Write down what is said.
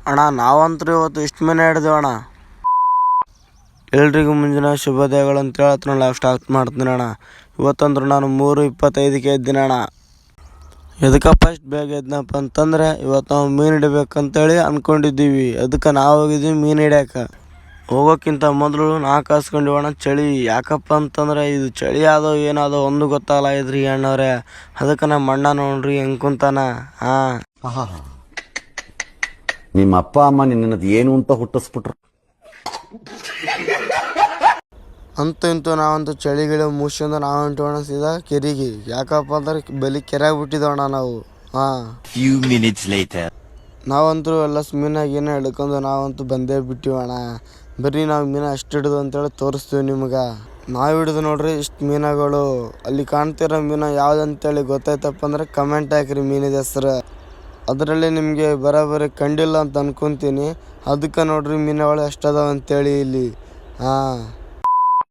ಅಣ್ಣ ನಾವಂತೂ ಇವತ್ತು ಇಷ್ಟು ಮೀನು ಹಿಡಿದೇವು ಅಣ್ಣ. ಎಲ್ರಿಗೂ ಮುಂಜಾನೆ ಶುಭೋದಯಗಳು ಅಂತ ಹೇಳ್ತೀನಿ. ಲೈಫ್ ಸ್ಟಾರ್ಟ್ ಮಾಡ್ತೀನಿ ಅಣ್ಣ. ಇವತ್ತಂದ್ರೆ ನಾನು 3:25ಕ್ಕೆ ಎದ್ದೀನಿ ಅಣ್ಣ. ಎದಕ್ಕಪ್ಪ ಇಷ್ಟು ಬೇಗ ಎದ್ದನಪ್ಪ ಅಂತಂದರೆ ಇವತ್ತು ನಾವು ಮೀನು ಹಿಡಿಬೇಕಂತೇಳಿ ಅಂದ್ಕೊಂಡಿದ್ದೀವಿ. ಅದಕ್ಕೆ ನಾವು ಹೋಗಿದ್ದೀವಿ ಮೀನು ಹಿಡ್ಯಾಕೆ. ಹೋಗೋಕ್ಕಿಂತ ಮೊದಲು ನಾಲ್ಕು ಹಾಸ್ಕೊಂಡಿವಿ ಅಣ್ಣ. ಚಳಿ ಯಾಕಪ್ಪ ಅಂತಂದರೆ ಇದು ಚಳಿ ಆದೋ ಏನಾದೋ ಒಂದು ಗೊತ್ತಾಗಲ್ಲ ಇದ್ರಿ ಅಣ್ಣವ್ರೆ. ಅದಕ್ಕೆ ನಮ್ಮ ಅಣ್ಣ ನೋಡ್ರಿ ಹೆಂಗೆ ಕುಂತಾನ. ನಿಮ್ಮ ಅಪ್ಪ ಅಮ್ಮ ನಿನ್ನದು ಏನು ಅಂತ ಹುಟ್ಟಿಸ್ಬಿಟ್ರು. ಅಂತೂ ಇಂತೂ ನಾವಂತೂ ಚಳಿಗಿಳಿ ಮುಗಿಸ್ಕೊಂಡು ನಾವು ಹೊಂಟೋಣ ಸೀದಾ ಕೆರೆಗೆ. ಯಾಕಪ್ಪ ಅಂದ್ರೆ ಬಲಿ ಕೆರೆಯಾಗಿ ಬಿಟ್ಟಿದ್ದೋಣ ನಾವು. ನಾವಂತೂ ಎಲ್ಲ ಮೀನಾಗೇನೋ ಹಿಡ್ಕೊಂಡು ನಾವಂತೂ ಬಂದೇ ಬಿಟ್ಟಿವಣ್ಣ. ಬರೀ ನಾವು ಮೀನು ಅಷ್ಟು ಹಿಡಿದು ಅಂತೇಳಿ ತೋರಿಸ್ತೀವಿ ನಿಮ್ಗೆ. ನಾವು ಹಿಡಿದು ನೋಡ್ರಿ ಇಷ್ಟು ಮೀನುಗಳು. ಅಲ್ಲಿ ಕಾಣ್ತಿರೋ ಮೀನು ಯಾವುದಂತೇಳಿ ಗೊತ್ತಾಯ್ತಪ್ಪ ಅಂದ್ರೆ ಕಮೆಂಟ್ ಹಾಕಿರಿ ಮೀನಿದ ಹೆಸ್ರು. ಅದರಲ್ಲಿ ನಿಮಗೆ ಬರೋಬ್ಬರಿ ಕಂಡಿಲ್ಲ ಅಂತ ಅನ್ಕೊತೀನಿ. ಅದಕ್ಕೆ ನೋಡ್ರಿ ಮೀನುಗಳು ಎಷ್ಟದಾವ ಅಂತೇಳಿ ಇಲ್ಲಿ.